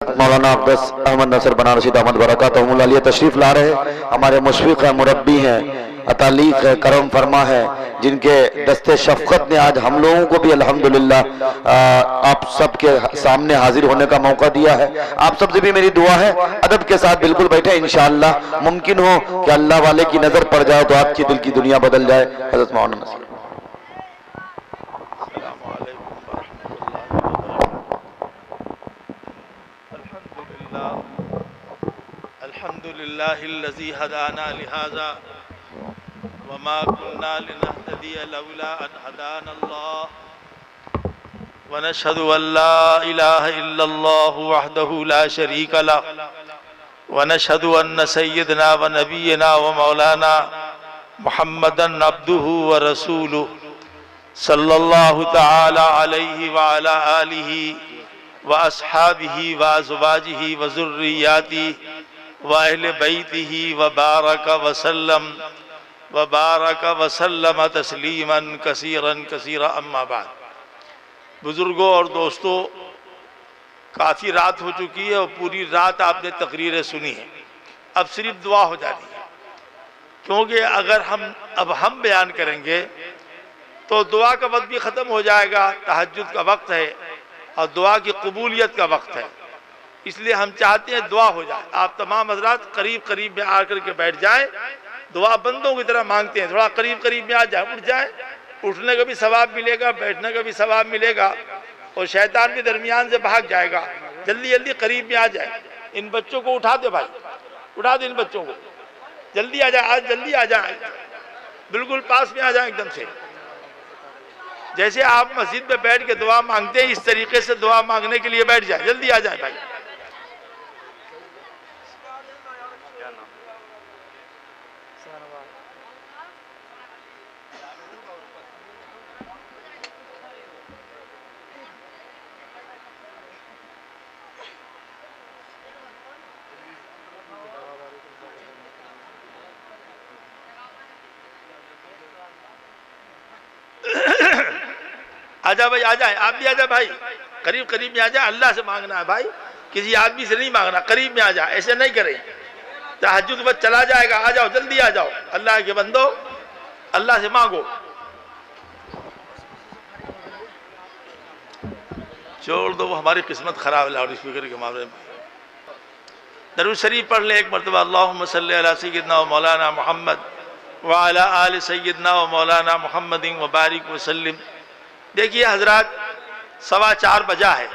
مولانا عبدس احمد نصر بنارسی دامت برکاتہم العالیہ تشریف لا رہے ہیں. ہمارے مشفق ہیں، مربی ہیں، عطالیق ہے، کرم فرما ہے، جن کے دست شفقت نے آج ہم لوگوں کو بھی الحمدللہ آپ سب کے سامنے حاضر ہونے کا موقع دیا ہے. آپ سب سے بھی میری دعا ہے ادب کے ساتھ بالکل بیٹھے. انشاءاللہ ممکن ہو کہ اللہ والے کی نظر پڑ جائے تو آپ کی دل کی دنیا بدل جائے. حضرت مولانا نصر. الحمد لله الذي هدانا لهذا وما كنا لنهتدي لولا أن هدانا الله ونشهد أن لا إله إلا الله وحده لا شريك له ونشهد أن سيدنا ونبينا ومولانا محمدا عبده ورسوله صلى الله تعالى عليه وعلى آله وأصحابه وأزواجه وذرياته وأهل بيته وبارك وسلم تسلیما کثیرا کثیرا. اما بعد، بزرگوں اور دوستوں، کافی رات ہو چکی ہے اور پوری رات آپ نے تقریریں سنی ہیں. اب صرف دعا ہو جانی ہے، کیونکہ اگر ہم بیان کریں گے تو دعا کا وقت بھی ختم ہو جائے گا. تہجد کا وقت ہے اور دعا کی قبولیت کا وقت ہے، اس لیے ہم چاہتے ہیں دعا ہو جائے. آپ تمام حضرات قریب میں آ کر کے بیٹھ جائیں. دعا بندوں کی طرح مانگتے ہیں، تھوڑا قریب میں آ جائیں، اٹھ جائیں. اٹھنے کا بھی ثواب ملے گا، بیٹھنے کا بھی ثواب ملے گا، اور شیطان بھی درمیان سے بھاگ جائے گا. جلدی قریب میں آ جائیں. ان بچوں کو اٹھا دے بھائی، اٹھا دے ان بچوں کو. جلدی آ جائیں، آج جلدی آ جائیں، بالکل پاس میں آ جائیں ایک دم سے. جیسے آپ مسجد میں بیٹھ کے دعا مانگتے ہیں، اس طریقے سے دعا مانگنے کے لیے بیٹھ جائیں. جلدی آ جائیں بھائی. آجا بھائی، آ جائیں. آپ بھی آ جائیں بھائی، قریب میں آ جائیں. اللہ سے مانگنا ہے بھائی، کسی آدمی سے نہیں مانگنا. قریب میں آ جائیں، ایسے نہیں کریں. تہجد وقت چلا جائے گا. آ جاؤ، جلدی آ جاؤ. اللہ کے بندو، اللہ سے مانگو. چھوڑ دو، وہ ہماری قسمت خراب ہے لاؤڈ اسپیکر کے معاملے میں. درود شریف پڑھ لیں ایک مرتبہ. اللہم صلی علی سیدنا و مولانا محمد وعلی آل سیدنا و مولانا محمد وبارک وسلم. دیکھیے حضرات، 4:15 بجا ہے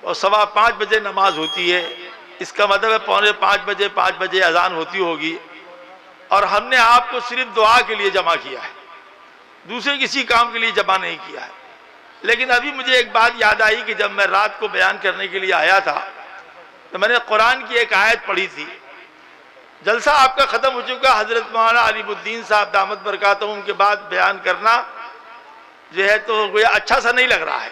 اور 5:15 بجے نماز ہوتی ہے. اس کا مطلب ہے 4:45 5 بجے اذان ہوتی ہوگی. اور ہم نے آپ کو صرف دعا کے لیے جمع کیا ہے، دوسرے کسی کام کے لیے جمع نہیں کیا ہے. لیکن ابھی مجھے ایک بات یاد آئی کہ جب میں رات کو بیان کرنے کے لیے آیا تھا تو میں نے قرآن کی ایک آیت پڑھی تھی. جلسہ آپ کا ختم ہو چکا. حضرت مولانا علیم الدین صاحب دامت برکاتہم کے بعد بیان کرنا جو ہے تو گویا اچھا سا نہیں لگ رہا ہے.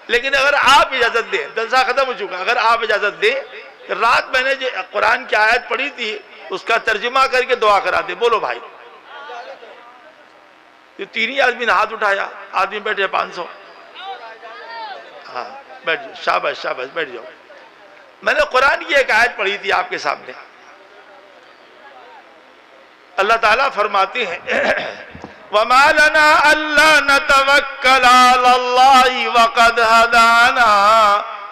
لیکن اگر آپ اجازت دیں، جلسہ ختم ہو چکا، اگر آپ اجازت دیں کہ رات میں نے جو قرآن کی آیت پڑھی تھی اس کا ترجمہ کر کے دعا کرا دیں. بولو بھائی. یہ 3 ہی آدمی نے ہاتھ اٹھایا، آدمی بیٹھے 500. ہاں بیٹھ جاؤ، شاباش بیٹھ جاؤ. میں نے قرآن کی ایک آیت پڑھی تھی آپ کے سامنے. اللہ تعالیٰ فرماتے ہیں وَمَا لَنَا أَلَّا نَتَوَكَّلَ عَلَى اللَّهِ وَقَدْ هَدَانَا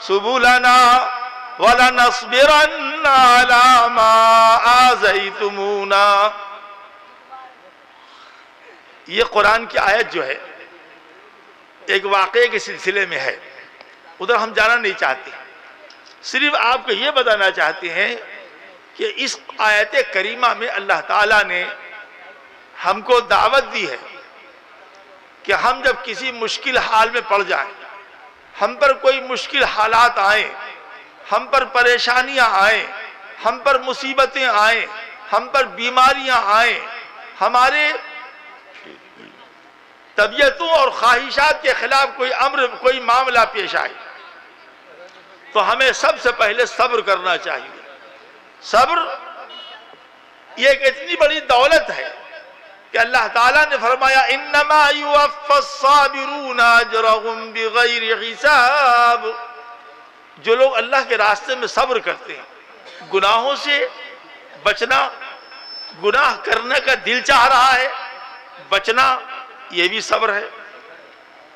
سُبُلَنَا وَلَنَصْبِرَنَّ عَلَى مَا آذَيْتُمُونَا. یہ قرآن کی آیت جو ہے ایک واقعے کے سلسلے میں ہے، ادھر ہم جانا نہیں چاہتے. صرف آپ کو یہ بتانا چاہتے ہیں کہ اس آیت کریمہ میں اللہ تعالیٰ نے ہم کو دعوت دی ہے کہ ہم جب کسی مشکل حال میں پڑ جائیں، ہم پر کوئی مشکل حالات آئیں، ہم پر پریشانیاں آئیں، ہم پر مصیبتیں آئیں، ہم پر بیماریاں آئیں، ہمارے طبیعتوں اور خواہشات کے خلاف کوئی امر، کوئی معاملہ پیش آئے، تو ہمیں سب سے پہلے صبر کرنا چاہیے. صبر یہ ایک اتنی بڑی دولت ہے کہ اللہ تعالیٰ نے فرمایا انما یوفی الصابرون اجرهم بغیر حساب. جو لوگ اللہ کے راستے میں صبر کرتے ہیں، گناہوں سے بچنا، گناہ کرنے کا دل چاہ رہا ہے، بچنا، یہ بھی صبر ہے۔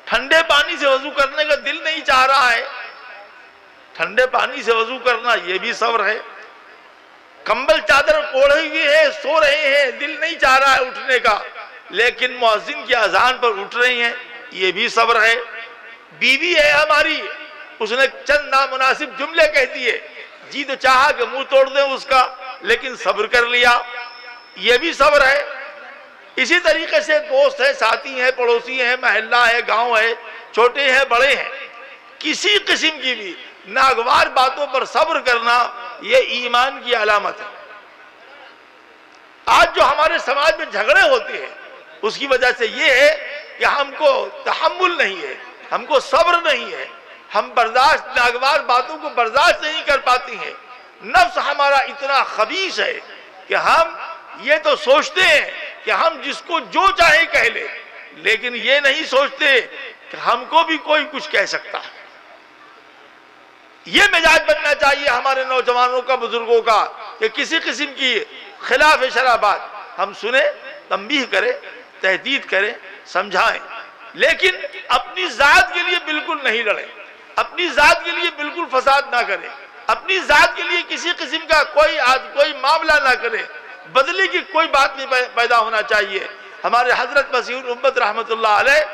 ٹھنڈے پانی سے وضو کرنے کا دل نہیں چاہ رہا ہے، ٹھنڈے پانی سے وضو کرنا، یہ بھی صبر ہے۔ کمبل چادر اوڑھے ہوئے ہیں، سو رہے ہیں، دل نہیں چاہ رہا ہے اٹھنے کا، لیکن مؤذن کی اذان پر اٹھ رہے ہیں، یہ بھی صبر ہے۔ بیوی ہے ہماری، اس نے چند نامناسب جملے کہہ دیے، جی تو چاہا کہ منہ توڑ دیں اس کا، لیکن صبر کر لیا، یہ بھی صبر ہے۔ اسی طریقے سے دوست ہے، ساتھی ہیں، پڑوسی ہیں، محلہ ہے، گاؤں ہے، چھوٹے ہیں، بڑے ہیں، کسی قسم کی بھی ناگوار باتوں پر صبر کرنا، یہ ایمان کی علامت ہے۔ آج جو ہمارے سماج میں جھگڑے ہوتے ہیں، اس کی وجہ سے یہ ہے کہ ہم کو تحمل نہیں ہے، ہم کو صبر نہیں ہے، ہم برداشت، ناگوار باتوں کو برداشت نہیں کر پاتی ہیں۔ نفس ہمارا اتنا خبیث ہے کہ ہم یہ تو سوچتے ہیں کہ ہم جس کو جو چاہے کہہ لیں، لیکن یہ نہیں سوچتے کہ ہم کو بھی کوئی کچھ کہہ سکتا ہے۔ یہ مزاج بننا چاہیے ہمارے نوجوانوں کا، بزرگوں کا، کہ کسی قسم کی خلاف شرع بات ہم سنیں، تنبیہ کریں، تہدید کریں، سمجھائیں، لیکن اپنی ذات کے لیے بالکل نہیں لڑیں، اپنی ذات کے لیے بالکل فساد نہ کریں، اپنی ذات کے لیے کسی قسم کا کوئی معاملہ نہ کریں، بدلے کی کوئی بات نہیں پیدا ہونا چاہیے۔ ہمارے حضرت مسیح الامت رحمت اللہ علیہ،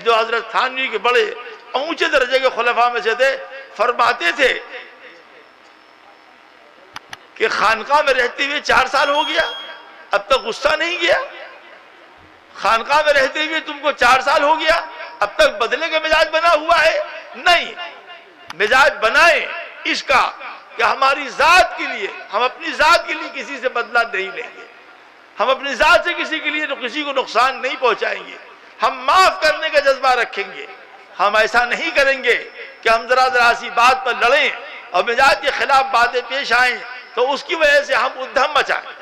جو حضرت تھانوی کے بڑے اونچے درجے کے خلفاء میں سے تھے، فرماتے تھے کہ خانقاہ میں رہتے ہوئے 4 سال ہو گیا، اب تک غصہ نہیں گیا؟ خانقاہ میں رہتے ہوئے تم کو 4 سال ہو گیا، اب تک بدلے کا مزاج بنا ہوا ہے؟ نہیں، مزاج بنائیں اس کا کہ ہماری ذات کے لیے، ہم اپنی ذات کے لیے کسی سے بدلہ نہیں لیں گے، ہم اپنی ذات سے کسی کو نقصان نہیں پہنچائیں گے، ہم معاف کرنے کا جذبہ رکھیں گے، ہم ایسا نہیں کریں گے کہ ہم ذرا سی بات پر لڑیں اور مزاج کے خلاف باتیں پیش آئیں تو اس کی وجہ سے ہم ادھم مچائیں۔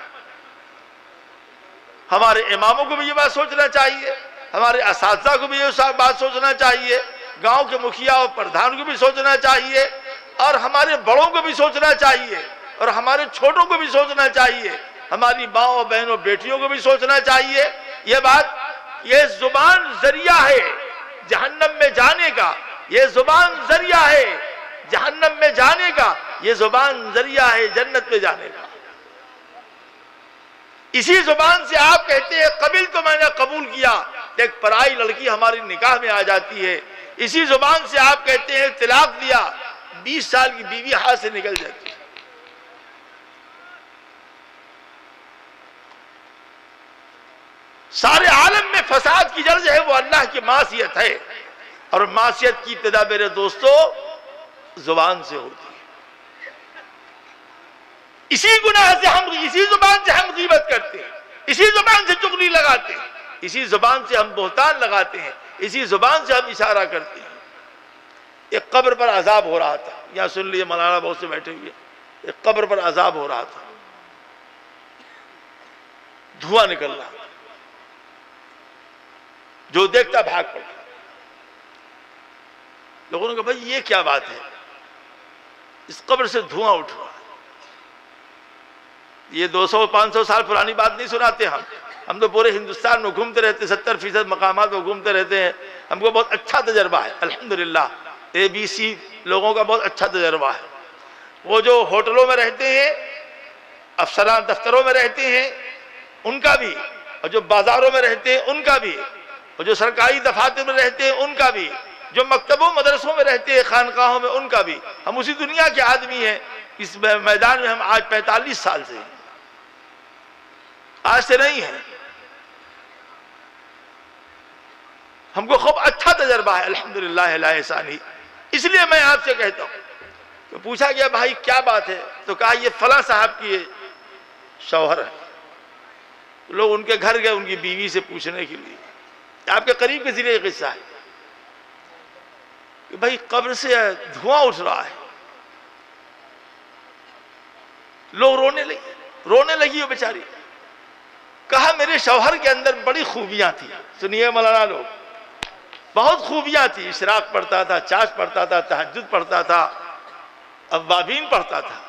ہمارے اماموں کو بھی یہ بات سوچنا چاہیے، ہمارے اساتذہ کو بھی یہ بات سوچنا چاہیے، گاؤں کے مکھیا اور پردھان کو بھی سوچنا چاہیے، اور ہمارے بڑوں کو بھی سوچنا چاہیے، اور ہمارے چھوٹوں کو بھی سوچنا چاہیے، ہماری ماؤں بہنوں بیٹیوں کو بھی سوچنا چاہیے۔ یہ بات، یہ زبان ذریعہ ہے جہنم میں جانے کا، یہ زبان ذریعہ ہے جہنم میں جانے کا، یہ زبان ذریعہ ہے جنت میں جانے کا۔ اسی زبان سے آپ کہتے ہیں قبل تو میں نے قبول کیا، ایک پرائی لڑکی ہماری نکاح میں آ جاتی ہے، اسی زبان سے آپ کہتے ہیں طلاق دیا، 20 سال کی بیوی ہاتھ سے نکل جاتی ہے۔ سارے عالم میں فساد کی جڑ جو ہے وہ اللہ کی معصیت ہے، اور معصیت کی ابتدا میرے دوستو زبان سے ہوتی ہے۔ اسی گناہ سے اسی زبان سے ہم غیبت کرتے ہیں، اسی زبان سے چغلی لگاتے ہیں، اسی زبان سے ہم بہتان لگاتے ہیں، اسی زبان سے ہم اشارہ کرتے ہیں۔ ایک قبر پر عذاب ہو رہا تھا، یہاں سن لیے، مولانا بہت سے بیٹھے ہوئے، ایک قبر پر عذاب ہو رہا تھا، دھواں نکل رہا تھا، جو دیکھتا بھاگ پڑتا۔ لوگوں نے کہا بھائی یہ کیا بات ہے، اس قبر سے دھواں اٹھ رہا ہے۔ یہ 200-500 سال پرانی بات نہیں سناتے ہم تو پورے ہندوستان میں گھومتے رہتے، 70% مقامات میں گھومتے رہتے ہیں، ہم کو بہت اچھا تجربہ ہے الحمدللہ۔ ABC لوگوں کا بہت اچھا تجربہ ہے، وہ جو ہوٹلوں میں رہتے ہیں، افسران دفتروں میں رہتے ہیں ان کا بھی، اور جو بازاروں میں رہتے ہیں ان کا بھی، اور جو سرکاری دفاتر میں رہتے ہیں ان کا بھی، جو مکتبوں مدرسوں میں رہتے ہیں، خانقاہوں میں، ان کا بھی۔ ہم اسی دنیا کے آدمی ہیں، اس میدان میں ہم آج 45 سال سے ہیں، آج سے نہیں ہے۔ ہم کو خوب اچھا تجربہ ہے الحمدللہ لا احسانی۔ اس لیے میں آپ سے کہتا ہوں کہ پوچھا گیا بھائی کیا بات ہے، تو کہا یہ فلاں صاحب کی شوہر ہے۔ لوگ ان کے گھر گئے ان کی بیوی سے پوچھنے کے لیے، آپ کے قریب کے ذریعے قصہ ہے کہ بھائی قبر سے دھواں اٹھ رہا ہے۔ لوگ رونے لگی وہ بیچاری۔ کہا میرے شوہر کے اندر بڑی خوبیاں تھی، سنیے مولانا لوگ، بہت خوبیاں تھی، اشراق پڑھتا تھا، چاش پڑھتا تھا، تہجد پڑھتا تھا، اوابین پڑھتا تھا،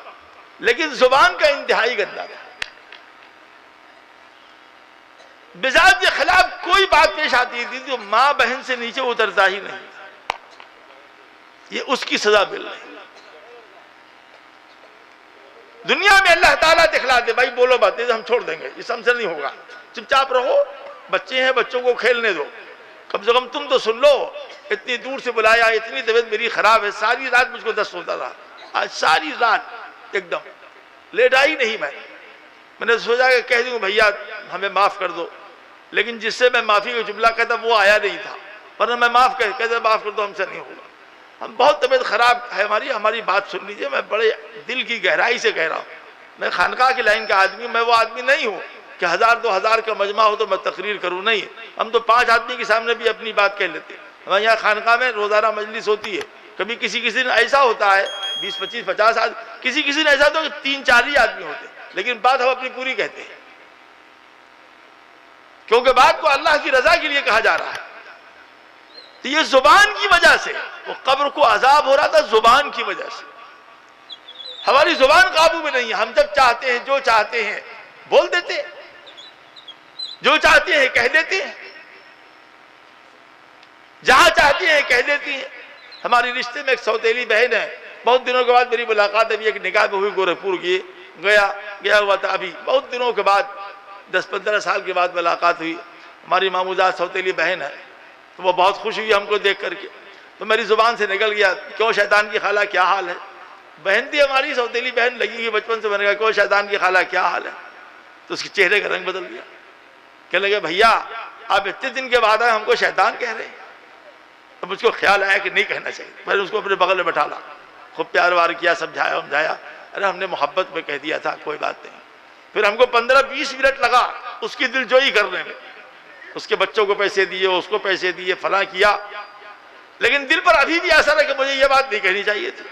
لیکن زبان کا انتہائی گندا تھا. بذات کے خلاف کوئی بات پیش آتی تھی تو ماں بہن سے نیچے اترتا ہی نہیں. یہ اس کی سزا مل رہی. دنیا میں اللہ تعالیٰ دکھلا دے بھائی بولو باتیں ہم چھوڑ دیں گے، اس ہم سے نہیں ہوگا، چپ چاپ رہو، بچے ہیں بچوں کو کھیلنے دو، کم سے کم تم تو سن لو. اتنی دور سے بلایا، اتنی طبیعت میری خراب ہے، ساری رات مجھ کو دست ہوتا رہا، آج ساری رات ایک دم لیٹا ہی نہیں. میں نے سوچا کہ کہہ دوں بھیا ہمیں معاف کر دو، لیکن جس سے میں معافی کا جملہ کہتا وہ آیا نہیں تھا، ورنہ میں کہتا معاف کر دو، ہم سے نہیں ہوگا. ہم بہت طبیعت خراب ہے ہماری بات سن لیجئے. میں بڑے دل کی گہرائی سے کہہ رہا ہوں، میں خانقاہ کی لائن کا آدمی، میں وہ آدمی نہیں ہوں کہ 1000-2000 کا مجمع ہو تو میں تقریر کروں. نہیں، ہم تو 5 آدمی کے سامنے بھی اپنی بات کہہ لیتے. ہمارے یہاں خانقاہ میں روزانہ مجلس ہوتی ہے، کبھی کسی دن ایسا ہوتا ہے 20-25-50 آدمی، کسی دن ایسا تو 3-4 ہی آدمی ہوتے، لیکن بات ہم اپنی پوری کہتے ہیں، کیونکہ بات کو اللہ کی رضا کے لیے کہا جا رہا ہے. تو یہ زبان کی وجہ سے وہ قبر کو عذاب ہو رہا تھا، زبان کی وجہ سے. ہماری زبان قابو میں نہیں ہے. ہم جب چاہتے ہیں جو چاہتے ہیں بول دیتے ہیں، جو چاہتے ہیں کہہ دیتے ہیں، جہاں چاہتے ہیں کہہ دیتی ہیں. ہماری رشتے میں ایک سوتیلی بہن ہے، بہت دنوں کے بعد میری ملاقات ابھی ایک نکاح میں ہوئی، گورکھپور کی گیا ہوا تھا. ابھی بہت دنوں کے بعد 10-15 سال کے بعد ملاقات ہوئی. ہماری ماموزات سوتیلی بہن ہے، تو وہ بہت خوش ہوئی ہم کو دیکھ کر کے. تو میری زبان سے نکل گیا، کیوں شیطان کی خالہ کیا حال ہے؟ بہن تھی ہماری سوتیلی بہن، لگی ہوئی بچپن سے. میں نے کہا کیوں شیطان کی خالہ کیا حال ہے؟ تو اس کے چہرے کا رنگ بدل گیا. کہنے لگے بھیا آپ اتنے دن کے بعد آئے ہم کو شیطان کہہ رہے ہیں. تو مجھ کو خیال آیا کہ نہیں کہنا چاہیے. میں نے اس کو اپنے بغل میں بٹھا لا، خوب پیار وار کیا، سمجھایا. ارے ہم نے محبت میں کہہ دیا تھا، کوئی بات نہیں. پھر ہم کو 15-20 منٹ لگا اس کی دل جوئی کرنے میں. اس کے بچوں کو پیسے دیے، اس کو پیسے دیے، فلاں کیا، لیکن دل پر ابھی بھی اثر ہے کہ مجھے یہ بات نہیں کہنی چاہیے تھی.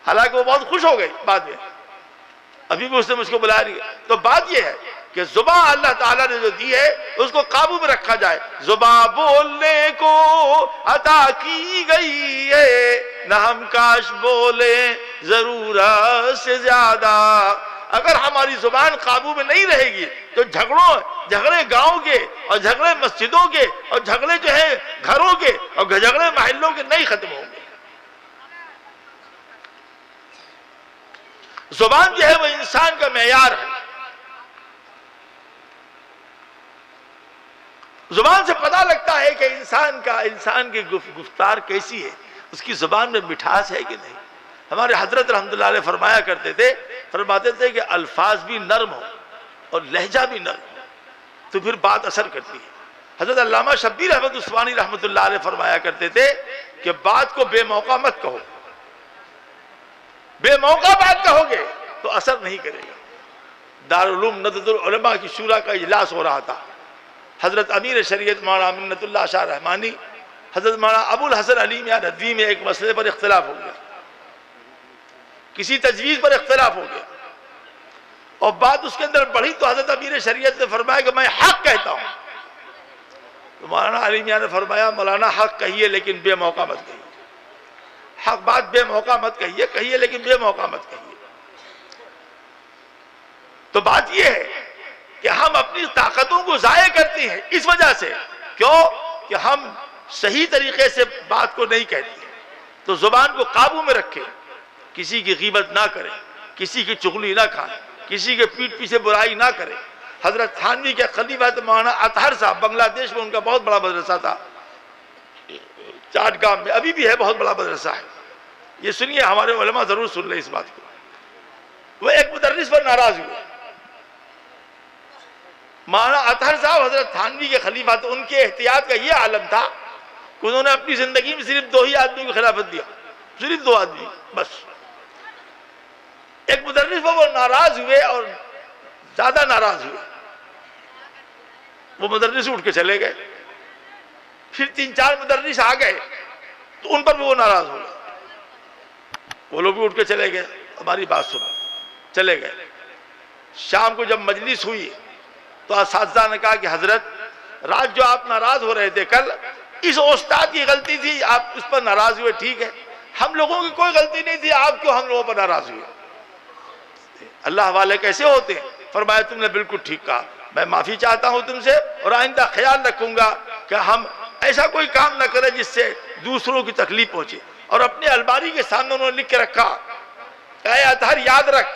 حالانکہ وہ بہت خوش ہو گئی بعد میں، ابھی بھی اس نے مجھ کو بلا رہی ہے. تو بات یہ ہے کہ زبان اللہ تعالیٰ نے جو دی ہے اس کو قابو میں رکھا جائے. زبان بولنے کو عطا کی گئی ہے، نہ ہم کاش بولیں ضرورت سے زیادہ. اگر ہماری زبان قابو میں نہیں رہے گی تو جھگڑے گاؤں کے اور جھگڑے مسجدوں کے اور جھگڑے جو ہیں گھروں کے اور جھگڑے محلوں کے نہیں ختم ہوں گے. زبان جو ہے وہ انسان کا معیار ہے. زبان سے پتہ لگتا ہے کہ انسان کی گفتار کیسی ہے، اس کی زبان میں مٹھاس ہے کہ نہیں. ہمارے حضرت رحمۃ اللہ علیہ فرماتے تھے کہ الفاظ بھی نرم ہو اور لہجہ بھی نرم ہو تو پھر بات اثر کرتی ہے. حضرت علامہ شبیر احمد عثمانی رحمۃ اللہ علیہ فرمایا کرتے تھے کہ بات کو بے موقع مت کہو، بے موقع بات کہو گے تو اثر نہیں کرے گا. دارالعلوم ندوۃ العلماء کی شورا کا اجلاس ہو رہا تھا. حضرت امیر شریعت مولانا منت اللہ شاہ رحمانی، حضرت مولانا ابو الحسن علی میاں ندوی میں ایک مسئلے پر اختلاف ہو گیا، کسی تجویز پر اختلاف ہو گیا اور بات اس کے اندر بڑھی تو حضرت امیر شریعت نے فرمایا کہ میں حق کہتا ہوں. تو مولانا علی میاں نے فرمایا مولانا حق کہیے لیکن بے موقع مت کہیے. حق بات بے موقع مت کہیے لیکن بے موقع مت کہیے. تو بات یہ ہے کہ ہم اپنی طاقتوں کو ضائع کرتے ہیں اس وجہ سے، کیوں کہ ہم صحیح طریقے سے بات کو نہیں کہتے. تو زبان کو قابو میں رکھیں، کسی کی غیبت نہ کریں، کسی کی چغلی نہ کھائیں، کسی کے پیٹھ پیچھے برائی نہ کریں. حضرت تھانوی کے خلیفہ مولانا اطہر صاحب، بنگلہ دیش میں ان کا بہت بڑا مدرسہ تھا، چاٹ گام میں ابھی بھی ہے، بہت بڑا مدرسہ ہے. یہ سنیے، ہمارے علماء ضرور سن لیں اس بات کو. وہ ایک مدرس پر ناراض ہوئے. مولانا اطہر صاحب حضرت تھانوی کے خلیفہ تھے، ان کے احتیاط کا یہ عالم تھا کہ انہوں نے اپنی زندگی میں صرف 2 ہی آدمی کو خلافت دیا، صرف 2 آدمی بس. ایک مدرس پر وہ ناراض ہوئے اور زیادہ ناراض ہوئے، وہ مدرس اٹھ کے چلے گئے. پھر 3-4 مدرس آ گئے تو ان پر بھی وہ ناراض ہو گئے، وہ لوگ بھی اٹھ کے چلے گئے، ہماری بات سنو، چلے گئے. شام کو جب مجلس ہوئی تو اساتذہ نے کہا کہ حضرت رات جو آپ ناراض ہو رہے تھے کل، اس استاد کی غلطی تھی، آپ اس پر ناراض ہوئے، ٹھیک ہے، ہم لوگوں کی کوئی غلطی نہیں تھی، آپ کیوں ہم لوگوں پر ناراض ہوئے؟ اللہ والے کیسے ہوتے ہیں؟ فرمایا تم نے بالکل ٹھیک کہا، میں معافی چاہتا ہوں تم سے، اور آئندہ خیال رکھوں گا کہ ہم ایسا کوئی کام نہ کریں جس سے دوسروں کی تکلیف پہنچے۔ اور اپنے الماری کے سامنے انہوں نے لکھ کے رکھا کہ اے اطہر یاد رکھ،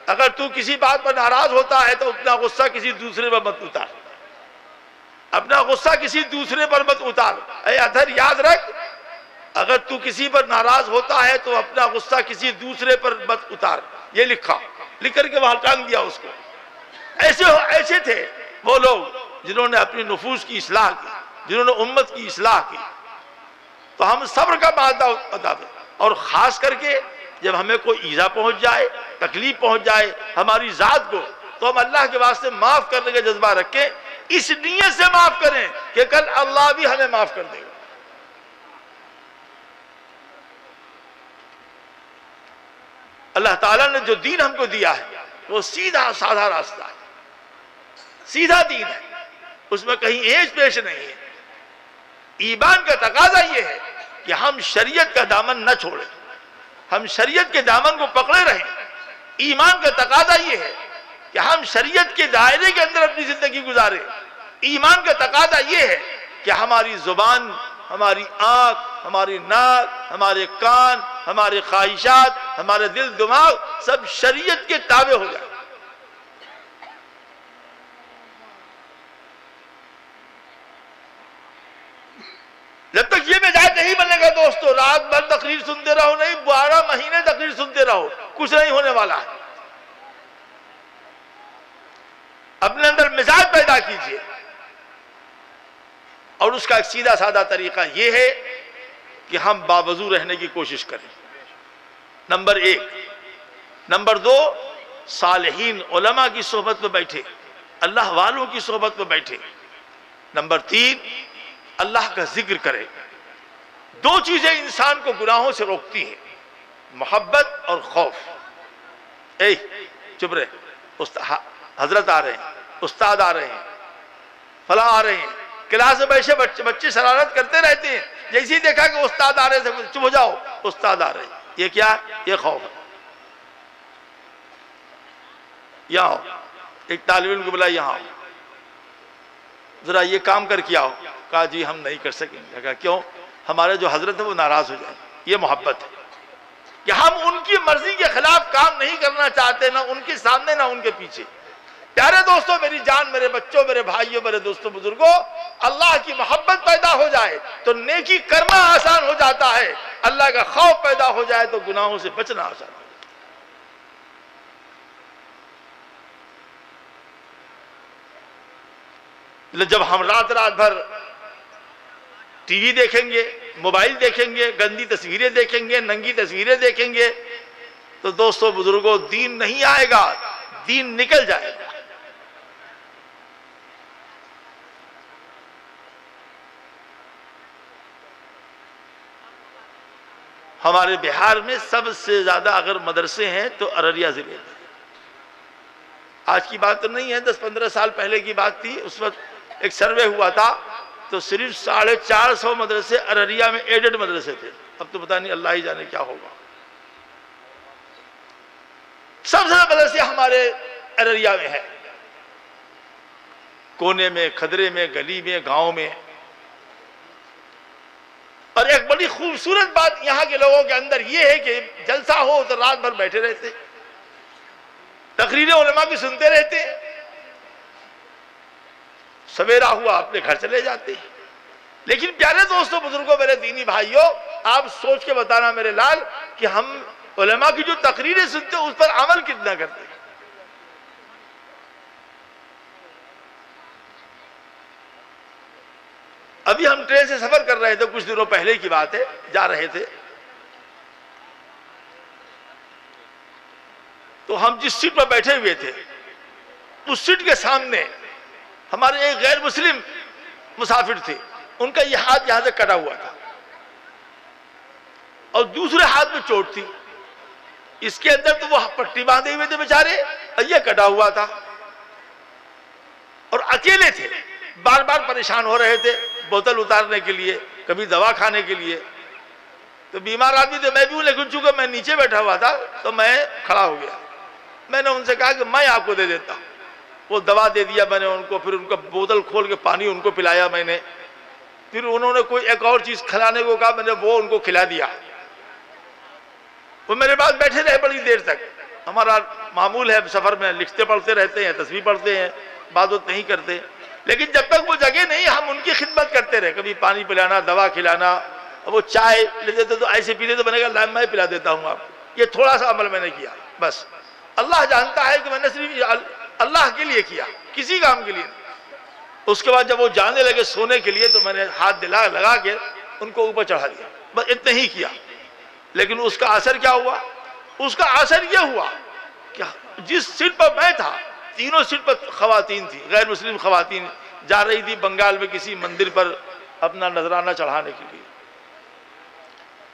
اگر تو کسی بات پر ناراض ہوتا ہے تو اپنا غصہ کسی دوسرے پر مت اتار، اپنا غصہ کسی دوسرے پر مت اتار۔ اے اطہر یاد رکھ، اگر تو کسی پر ناراض ہوتا ہے تو اپنا غصہ کسی دوسرے پر مت اتار۔ یہ لکھا، لکھ کر کے وہاں ٹانگ دیا اس کو۔ ایسے تھے وہ لوگ جنہوں نے اپنی نفوس کی اصلاح کی، جنہوں نے امت کی اصلاح کی۔ تو ہم صبر کا مادہ ادا کریں، اور خاص کر کے جب ہمیں کوئی ایذا پہنچ جائے، تکلیف پہنچ جائے ہماری ذات کو، تو ہم اللہ کے واسطے معاف کرنے کا جذبہ رکھیں، اس نیت سے معاف کریں کہ کل اللہ بھی ہمیں معاف کر دے گا۔ اللہ تعالیٰ نے جو دین ہم کو دیا ہے وہ سیدھا سادھا راستہ ہے، سیدھا دین ہے، اس میں کہیں ہیچ پیش نہیں ہے۔ ایمان کا تقاضا یہ ہے کہ ہم شریعت کا دامن نہ چھوڑیں، ہم شریعت کے دامن کو پکڑے رہیں۔ ایمان کا تقاضا یہ ہے کہ ہم شریعت کے دائرے کے اندر اپنی زندگی گزاریں۔ ایمان کا تقاضا یہ ہے کہ ہماری زبان، ہماری آنکھ، ہماری ناک، ہمارے کان، ہمارے خواہشات، ہمارے دل دماغ سب شریعت کے تابع ہو جائیں۔ جب تک یہ مزاج نہیں بنے گا دوستو، رات بھر تقریر سنتے رہو نہیں، 12 مہینے تقریر سنتے رہو، کچھ نہیں ہونے والا ہے۔ اپنے اندر مزاج پیدا کیجئے، اور اس کا ایک سیدھا سادہ طریقہ یہ ہے کہ ہم باوضو رہنے کی کوشش کریں، نمبر 1۔ نمبر 2، صالحین علماء کی صحبت میں بیٹھے، اللہ والوں کی صحبت میں بیٹھے۔ نمبر 3، اللہ کا ذکر کرے۔ 2 چیزیں انسان کو گناہوں سے روکتی ہیں، محبت اور خوف۔ چپ رہے، حضرت آ رہے ہیں، استاد آ رہے ہیں، فلاں آ رہے ہیں، کلاس میں بیٹھے بچے شرارت کرتے رہتے ہیں، جیسے ہی دیکھا کہ استاد آ رہے ہیں چپ ہو جاؤ، استاد آ رہے ہیں۔ یہ کیا؟ یہ خوف ہے۔ یہاں ہو، ایک طالب علم کو بلا، یہاں ہو، ذرا یہ کام کر کے آؤ۔ کہا جی ہم نہیں کر سکیں گے۔ کہا کیوں؟ ہمارے جو حضرت ہے وہ ناراض ہو جائے۔ یہ محبت ہے کہ ہم ان کی مرضی کے خلاف کام نہیں کرنا چاہتے، نہ ان کے سامنے نہ ان کے پیچھے۔ پیارے دوستوں، میری جان، میرے بچوں، میرے بھائیوں، میرے دوستوں، بزرگوں، اللہ کی محبت پیدا ہو جائے تو نیکی کرنا آسان ہو جاتا ہے، اللہ کا خوف پیدا ہو جائے تو گناہوں سے بچنا آسان ہو جاتا ہے۔ جب ہم رات بھر ٹی وی دیکھیں گے، موبائل دیکھیں گے، گندی تصویریں دیکھیں گے، ننگی تصویریں دیکھیں گے، تو دوستوں بزرگوں دین نہیں آئے گا، دین نکل جائے گا۔ ہمارے بہار میں سب سے زیادہ اگر مدرسے ہیں تو ارریہ ضلع میں۔ آج کی بات تو نہیں ہے، 10-15 سال پہلے کی بات تھی۔ اس وقت ایک سروے ہوا تھا تو صرف 450 مدرسے ارریہ میں ایڈڈ مدرسے تھے۔ اب تو پتہ نہیں اللہ ہی جانے کیا ہوگا۔ سب سے زیادہ مدرسے ہمارے ارریہ میں ہے، کونے میں، کھدرے میں، گلی میں، گاؤں میں۔ اور ایک بڑی خوبصورت بات یہاں کے لوگوں کے اندر یہ ہے کہ جلسہ ہو تو رات بھر بیٹھے رہتے، تقریریں علماء کی سنتے رہتے، سویرا ہوا اپنے گھر چلے جاتے ہیں۔ لیکن پیارے دوستوں بزرگوں، میرے دینی بھائیوں، آپ سوچ کے بتانا میرے لال کہ ہم علماء کی جو تقریریں سنتے ہیں اس پر عمل کتنا کرتے ہیں؟ ابھی ہم ٹرین سے سفر کر رہے تھے، کچھ دنوں پہلے کی بات ہے، جا رہے تھے تو ہم جس سیٹ پر بیٹھے ہوئے تھے اس سیٹ کے سامنے ہمارے ایک غیر مسلم مسافر تھے، ان کا یہ ہاتھ یہاں سے کٹا ہوا تھا اور دوسرے ہاتھ میں چوٹ تھی، اس کے اندر تو وہ پٹی باندھے ہوئے تھے بیچارے اور یہ کٹا ہوا تھا، اور اکیلے تھے، بار بار پریشان ہو رہے تھے بوتل اتارنے کے لیے، کبھی دوا کھانے کے لیے۔ تو بیمار آدمی تو میں بھی ہوں، لیکن چونکہ میں نیچے بیٹھا ہوا تھا تو میں کھڑا ہو گیا. میں نے ان سے کہا کہ میں آپ کو دے دیتا ہوں. وہ دوا دے دیا میں نے ان کو، پھر ان کا بوتل کھول کے پانی ان کو پلایا میں نے. پھر انہوں نے کوئی ایک اور چیز کھلانے کو کہا، میں نے وہ ان کو کھلا دیا. وہ میرے پاس بیٹھے رہے بڑی دیر تک. ہمارا معمول ہے سفر میں لکھتے پڑھتے رہتے ہیں، تسبیح پڑھتے ہیں، عبادت نہیں کرتے. لیکن جب تک وہ جگہ نہیں ہم ان کی خدمت کرتے رہے، کبھی پانی پلانا، دوا کھلانا. وہ چائے لیتے تھے تو ایسے پیتے تو میں نے کہا لائم میں پلا دیتا ہوں آپ. یہ تھوڑا سا عمل میں نے کیا بس. اللہ جانتا ہے کہ میں نے صرف اللہ کے لیے کیا، کسی کام کے لیے نہیں. اس کے بعد جب وہ جانے لگے سونے کے لیے تو میں نے ہاتھ لگا کے ان کو اوپر چڑھا دیا، بس اتنا ہی کیا. لیکن اس کا اثر کیا ہوا؟ اس کا اثر یہ ہوا کہ جس سیٹ پر میں تھا تینوں سیٹ پر خواتین تھی، غیر مسلم خواتین جا رہی تھی بنگال میں کسی مندر پر اپنا نذرانہ چڑھانے کے لیے.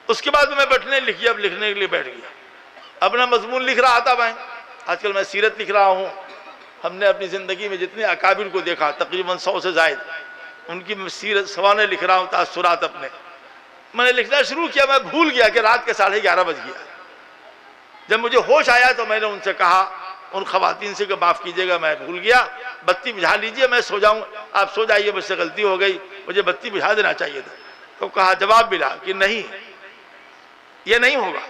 اس کے بعد میں بیٹھنے لکھنے کے لیے بیٹھ گیا. اپنا مضمون لکھ رہا تھا. میں آج کل میں سیرت لکھ رہا ہوں. ہم نے اپنی زندگی میں جتنے اکابر کو دیکھا تقریباً 100 سے زائد، ان کی میں سیرت سوانح لکھ رہا ہوں، تاثرات اپنے. میں نے لکھنا شروع کیا، میں بھول گیا کہ رات کے 11:30 بج گیا. جب مجھے ہوش آیا تو میں نے ان سے کہا، ان خواتین سے کہ معاف کیجیے گا میں بھول گیا، بتی بجھا لیجیے میں سو جاؤں. آپ سو جائیے، مجھ سے غلطی ہو گئی، مجھے بتی بجھا دینا چاہیے تھا. تو کہا، جواب ملا کہ نہیں، یہ نہیں ہوگا.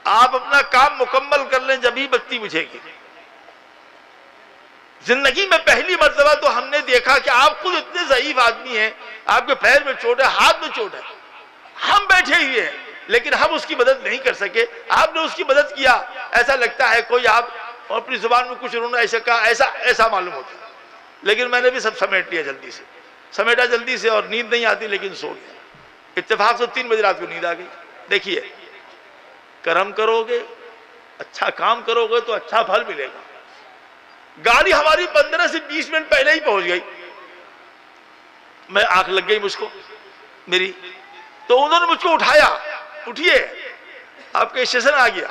آپ اپنا کام مکمل کر لیں جب ہی بتی بجھے گی. زندگی میں پہلی مرتبہ تو ہم نے دیکھا کہ آپ خود اتنے ضعیف آدمی ہیں، آپ کے پیر میں چوٹ ہے، ہاتھ میں چوٹ ہے، ہم بیٹھے ہوئے ہیں لیکن ہم اس کی مدد نہیں کر سکے. آپ نے اس کی مدد کیا. ایسا لگتا ہے کوئی آپ اپنی زبان میں کچھ انہوں نے ایسا کہا، ایسا معلوم ہوتا. لیکن میں نے بھی سب سمیٹ لیا، سمیٹا جلدی سے، اور نیند نہیں آتی لیکن سو گیا. اتفاق سے 3 بجے رات کو نیند آ گئی. دیکھیے، کرم کرو گے، اچھا کام کرو گے تو اچھا پھل ملے گا. گاڑی ہماری 15 سے 20 منٹ پہلے ہی پہنچ گئی. میں آنکھ لگ گئی مجھ کو میری، تو انہوں نے مجھ کو اٹھایا، اٹھیے آپ کا اسٹیشن آ گیا.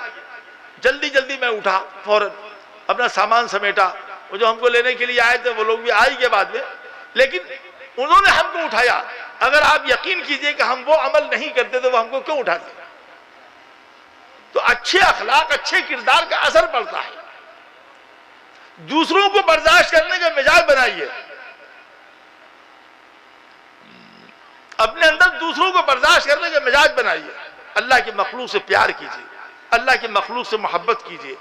جلدی میں اٹھا، فوراً اپنا سامان سمیٹا. وہ جو ہم کو لینے کے لیے آئے تھے وہ لوگ بھی آئے گئے بعد میں، لیکن انہوں نے ہم کو اٹھایا. اگر آپ یقین کیجئے کہ ہم وہ عمل نہیں کرتے تو وہ ہم کو کیوں اٹھاتے؟ تو اچھے اخلاق، اچھے کردار کا اثر پڑتا ہے. دوسروں کو برداشت کرنے کا مزاج بنائیے. اپنے اندر دوسروں کو برداشت کرنے کا مزاج بنائیے. اللہ کے مخلوق سے پیار کیجیے، اللہ کے مخلوق سے محبت کیجیے.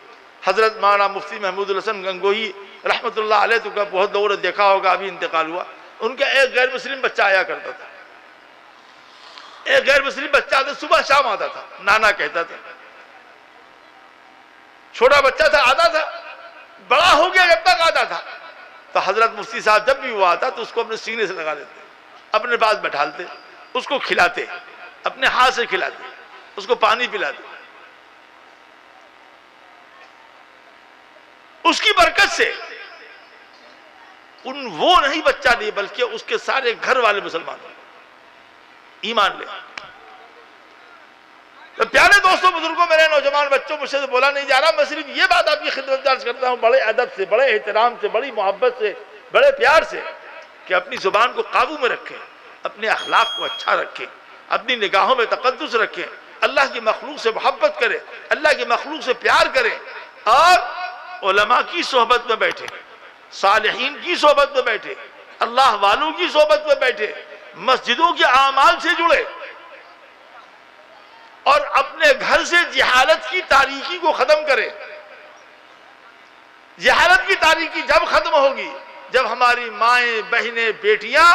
حضرت مولانا مفتی محمود الحسن گنگوہی رحمۃ اللہ علیہ تو کا بہت دور دیکھا ہوگا، ابھی انتقال ہوا. ان کا ایک غیر مسلم بچہ آیا کرتا تھا. ایک غیر مسلم بچہ تھا، صبح شام آتا تھا، نانا کہتا تھا. چھوٹا بچہ تھا، آتا تھا، بڑا ہو گیا جب تک آتا تھا. تو حضرت مفتی صاحب جب بھی وہ آتا تو اس کو اپنے سینے سے لگا لیتے، اپنے پاس بٹھالتے، اس کو کھلاتے، اپنے ہاتھ سے کھلاتے، اس کو پانی پلاتے. اس کی برکت سے وہ نہیں بچہ نہیں بلکہ اس کے سارے گھر والے مسلمان ایمان لے. تو پیارے دوستوں، بزرگوں، میرے نوجوان بچوں، مجھ سے بولا نہیں جا رہا. میں صرف یہ بات آپ کی خدمت درج کرتا ہوں بڑے ادب سے، بڑے احترام سے، بڑی محبت سے، بڑے پیار سے، کہ اپنی زبان کو قابو میں رکھیں، اپنے اخلاق کو اچھا رکھیں، اپنی نگاہوں میں تقدس رکھیں، اللہ کی مخلوق سے محبت کریں، اللہ کی مخلوق سے پیار کریں، اور علماء کی صحبت میں بیٹھیں، صالحین کی صحبت میں بیٹھیں، اللہ والوں کی صحبت میں بیٹھیں، مسجدوں کے اعمال سے جڑے، اور اپنے گھر سے جہالت کی تاریکی کو ختم کرے. جہالت کی تاریکی جب ختم ہوگی جب ہماری مائیں، بہنیں، بیٹیاں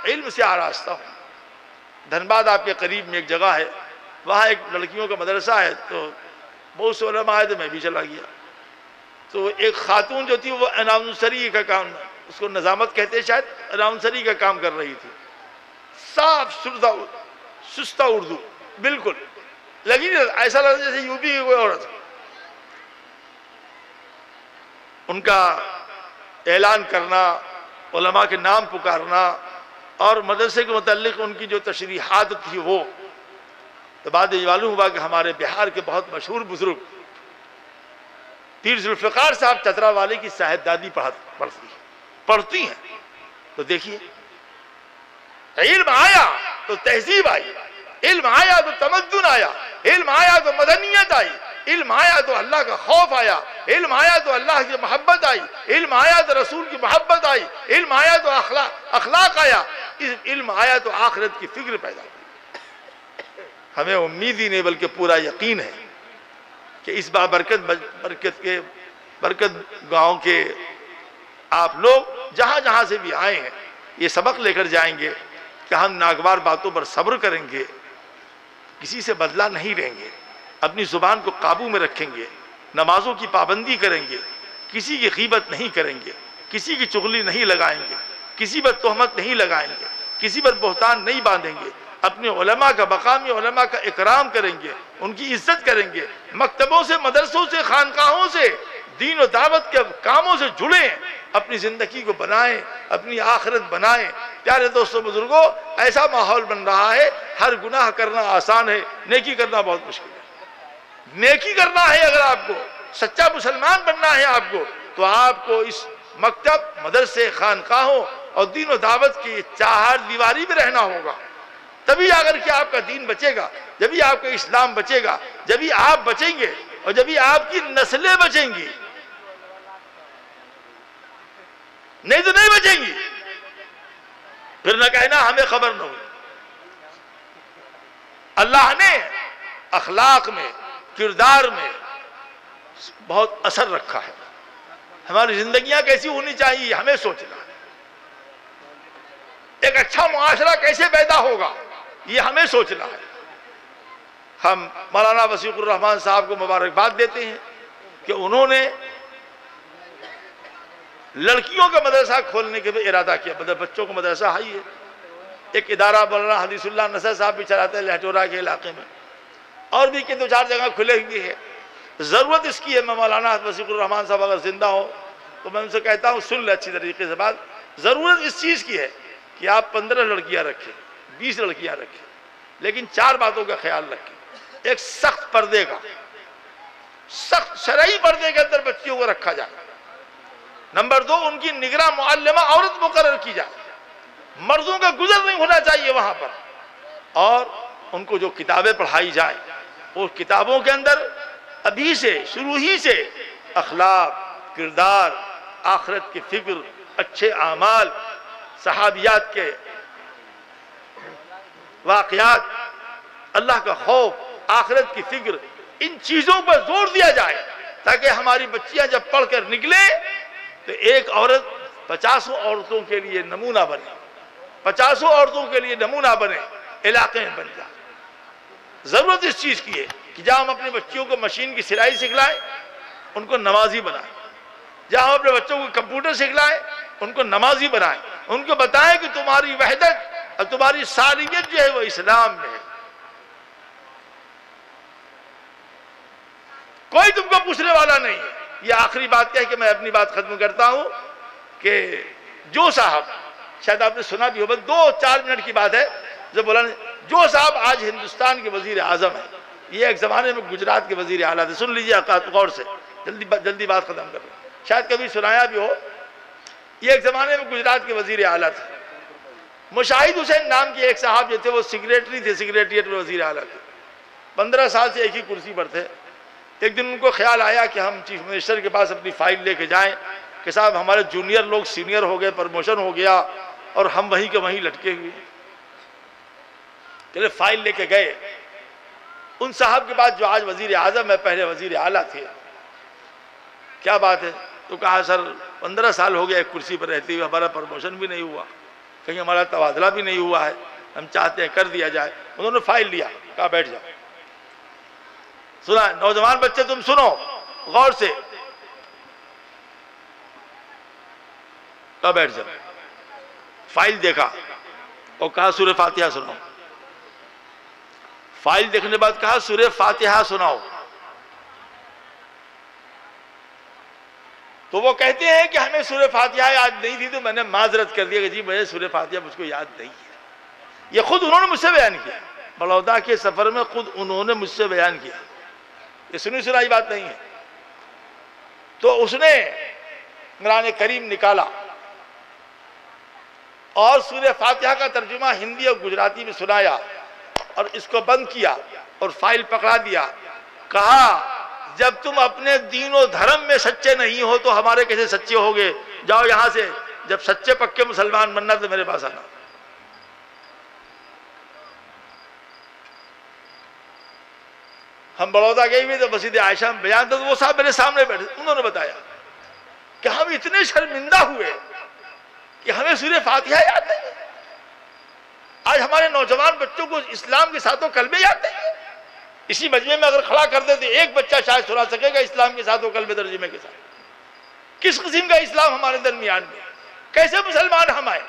علم سے آراستہ ہوں. دھنباد آپ کے قریب میں ایک جگہ ہے، وہاں ایک لڑکیوں کا مدرسہ ہے. تو بہت سے علماء آئے تو میں بھی چلا گیا. تو ایک خاتون جو تھی وہ اناؤنسری کا کام، اس کو نظامت کہتے شاید، اناؤنسری کا کام کر رہی تھی. صاف سستہ اردو بالکل لگی، ایسا لگتا جیسے یوپی کی کوئی عورت. ان کا اعلان کرنا، علماء کے نام پکارنا، اور مدرسے کے متعلق ان کی جو تشریحات تھی وہ، تو بعد یہ معلوم ہوا کہ ہمارے بہار کے بہت مشہور بزرگ پیر ذوالفقار صاحب چترا والے کی صاحبزادی پڑھتی ہیں. تو دیکھیے، علم آیا تو تہذیب آئی. علم آیا تو تمدن آیا، علم آیا تو مدنیت آئی، علم آیا تو اللہ کا خوف آیا، علم آیا تو اللہ کی محبت آئی، علم آیا تو رسول کی محبت آئی، علم آیا تو اخلاق آیا، علم آیا تو آخرت کی فکر پیدا ہوئی۔ ہمیں امید ہی نہیں بلکہ پورا یقین ہے کہ اس برکت گاؤں کے آپ لوگ جہاں جہاں سے بھی آئے ہیں یہ سبق لے کر جائیں گے کہ ہم ناگوار باتوں پر صبر کریں گے، کسی سے بدلہ نہیں لیں گے، اپنی زبان کو قابو میں رکھیں گے، نمازوں کی پابندی کریں گے، کسی کی غیبت نہیں کریں گے، کسی کی چغلی نہیں لگائیں گے، کسی پر تہمت نہیں لگائیں گے، کسی پر بہتان نہیں باندھیں گے، اپنے علماء کا مقامی علماء کا اکرام کریں گے، ان کی عزت کریں گے، مکتبوں سے مدرسوں سے خانقاہوں سے دین و دعوت کے کاموں سے جڑیں، اپنی زندگی کو بنائیں، اپنی آخرت بنائیں۔ پیارے دوستوں بزرگوں، ایسا ماحول بن رہا ہے، ہر گناہ کرنا آسان ہے، نیکی کرنا بہت مشکل ہے۔ نیکی کرنا ہے اگر آپ کو، سچا مسلمان بننا ہے آپ کو، تو آپ کو اس مکتب، مدرسے، خانقاہوں اور دین و دعوت کی چہار دیواری میں رہنا ہوگا۔ تبھی اگر کہ آپ کا دین بچے گا، جبھی آپ کا اسلام بچے گا، جبھی آپ بچیں گے اور جبھی آپ کی نسلیں بچیں گی، نہیں تو نہیں بچیں گی۔ پھر نہ کہنا ہمیں خبر نہ ہوئی۔ اللہ نے اخلاق میں، کردار میں بہت اثر رکھا ہے۔ ہماری زندگیاں کیسی ہونی چاہیے ہمیں سوچنا ہے۔ ایک اچھا معاشرہ کیسے پیدا ہوگا یہ ہمیں سوچنا ہے۔ ہم مولانا وسیق الرحمان صاحب کو مبارکباد دیتے ہیں کہ انہوں نے لڑکیوں کا مدرسہ کھولنے کے بھی ارادہ کیا، بچوں کو مدرسہ ہے ہی ہے۔ ایک ادارہ مولانا حدیث اللہ نصر صاحب بھی چلاتے ہیں لہٹورا کے علاقے میں، اور بھی کہ دو چار جگہ کھلے ہوئی ہے۔ ضرورت اس کی ہے، میں مولانا وسیق الرحمان صاحب اگر زندہ ہو تو میں ان سے کہتا ہوں سن لے اچھی طریقے سے بات، ضرورت اس چیز کی ہے کہ آپ 15 لڑکیاں رکھیں، 20 لڑکیاں رکھیں، لیکن 4 باتوں کا خیال رکھیں۔ ایک سخت پردے کا، سخت شرعی پردے کے اندر بچیوں کو رکھا جائے۔ نمبر 2، ان کی نگراں معلمہ عورت مقرر کی جائے، مردوں کا گزر نہیں ہونا چاہیے وہاں پر، اور ان کو جو کتابیں پڑھائی جائیں وہ کتابوں کے اندر ابھی سے، شروع ہی سے اخلاق، کردار، آخرت کی فکر، اچھے اعمال، صحابیات کے واقعات، اللہ کا خوف، آخرت کی فکر، ان چیزوں پر زور دیا جائے تاکہ ہماری بچیاں جب پڑھ کر نکلے تو ایک عورت 50 عورتوں کے لیے نمونہ بنے، 50 عورتوں کے لیے نمونہ بنے، علاقے میں بن جائے۔ ضرورت اس چیز کی ہے کہ جہاں ہم اپنے بچیوں کو مشین کی سلائی سکھلائیں ان کو نمازی بنائیں، جہاں ہم اپنے بچوں کو کمپیوٹر سکھلائیں ان کو نمازی بنائیں، ان کو بتائیں کہ تمہاری وحدت اور تمہاری ساریت جو ہے وہ اسلام میں ہے۔ کوئی تم کو پوچھنے والا نہیں ہے۔ یہ آخری بات کہہ کے میں اپنی بات ختم کرتا ہوں کہ جو صاحب، شاید آپ نے سنا بھی ہو، بس 2-4 منٹ کی بات ہے جو بولا نہیں، جو صاحب آج ہندوستان کے وزیر اعظم ہے، یہ ایک زمانے میں گجرات کے وزیر اعلیٰ تھے، سن لیجیے غور سے، جلدی بات ختم کر رہا ہوں، شاید کبھی سنایا بھی ہو، یہ ایک زمانے میں گجرات کے وزیر اعلیٰ تھے۔ مشاہد حسین نام کے ایک صاحب جو تھے وہ سیکریٹری تھے، سیکریٹریٹ میں وزیر اعلیٰ تھے، 15 سال سے ایک ہی کرسی پر تھے۔ ایک دن ان کو خیال آیا کہ ہم چیف منسٹر کے پاس اپنی فائل لے کے جائیں کہ صاحب ہمارے جونیئر لوگ سینئر ہو گئے، پروموشن ہو گیا اور ہم وہیں کے وہیں لٹکے ہوئے۔ چلے فائل لے کے گئے، ان صاحب کے بعد جو آج وزیر اعظم ہے پہلے وزیر اعلیٰ تھے، کیا بات ہے؟ تو کہا سر 15 سال ہو گیا ایک کرسی پر رہتے ہوئے، ہمارا پروموشن بھی نہیں ہوا، کہیں ہمارا تبادلہ بھی نہیں ہوا ہے، ہم چاہتے ہیں کر دیا جائے۔ انہوں نے فائل لیا، کہا بیٹھ جاؤ۔ سنا نوجوان بچے تم سنو غور سے، کہا بیٹھ جاؤ۔ فائل دیکھا اور کہا سورہ فاتحہ سناؤ۔ فائل دیکھنے کے بعد کہا سورہ فاتحہ سناؤ۔ تو وہ کہتے ہیں کہ ہمیں سورہ فاتحہ یاد نہیں تھی تو میں نے معذرت کر دیا کہ جی مجھے سورہ فاتحہ مجھ کو یاد نہیں ہے۔ یہ خود انہوں نے مجھ سے بیان کیا، بڑودہ کے سفر میں خود انہوں نے مجھ سے بیان کیا، یہ سنی سنائی بات نہیں ہے۔ تو اس نے قرآن کریم نکالا اور سورہ فاتحہ کا ترجمہ ہندی اور گجراتی میں سنایا، اور اس کو بند کیا اور فائل پکڑا دیا. کہا جب تم اپنے دین و دھرم میں سچے نہیں ہو تو ہمارے کیسے سچے ہوگے؟ جاؤ یہاں سے، جب سچے پکے مسلمان بننا تو میرے پاس آنا. ہم بڑودہ گئے ہوئے تو مسجد عائشہ میں بیان تھا، تو وہ صاحب میرے سامنے بیٹھے، انہوں نے بتایا کہ ہم اتنے شرمندہ ہوئے کہ ہمیں سورہ فاتحہ یاد نہیں ہے. آج ہمارے نوجوان بچوں کو اسلام کے ساتھوں کلمے یاد نہیں ہے. اسی مجمع میں اگر کھڑا کر دے تو ایک بچہ شاید سنا سکے گا اسلام کے ساتھوں کلمے ترجمے کے ساتھ. کس قسم کا اسلام ہمارے درمیان میں؟ کیسے مسلمان ہم آئے؟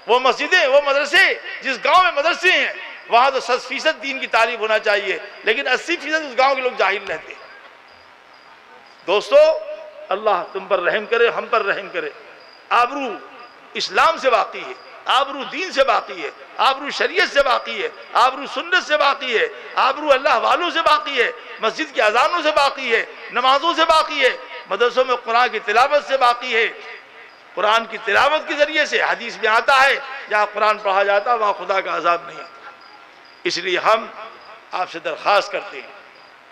وہ مسجدیں، وہ مدرسے، جس گاؤں میں مدرسے ہیں وہاں تو 100% دین کی تعریف ہونا چاہیے، لیکن 80% اس گاؤں کے لوگ جاہل رہتے ہیں. دوستو، اللہ تم پر رحم کرے، ہم پر رحم کرے. آبرو اسلام سے باقی ہے، آبرو دین سے باقی ہے، آبرو شریعت سے باقی ہے، آبرو سنت سے باقی ہے، آبرو اللہ والوں سے باقی ہے، مسجد کی اذانوں سے باقی ہے، نمازوں سے باقی ہے، مدرسوں میں قرآن کی تلاوت سے باقی ہے. قرآن کی تلاوت کے ذریعے سے حدیث میں آتا ہے جہاں قرآن پڑھا جاتا ہے وہاں خدا کا عذاب نہیں آتا. اس لیے ہم آپ سے درخواست کرتے ہیں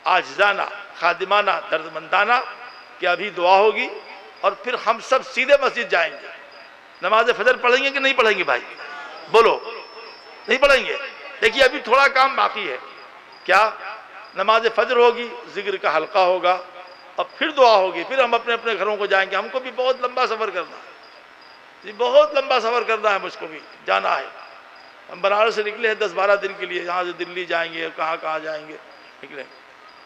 عاجزانہ، خادمانہ، دردمندانہ کہ ابھی دعا ہوگی اور پھر ہم سب سیدھے مسجد جائیں گے. نماز فجر پڑھیں گے کہ نہیں پڑھیں گے بھائی؟ بولو، نہیں پڑھیں گے؟ دیکھیے ابھی تھوڑا کام باقی ہے. کیا؟ نماز فجر ہوگی، ذکر کا حلقہ ہوگا اور پھر دعا ہوگی، پھر ہم اپنے اپنے گھروں کو جائیں گے. ہم کو بھی بہت لمبا سفر کرنا ہے، بہت لمبا سفر کرنا ہے، مجھ کو بھی جانا ہے. ہم بنارس سے نکلے ہیں 10-12 دن کے لیے، یہاں سے دلی جائیں گے، کہاں کہاں جائیں گے، نکلے.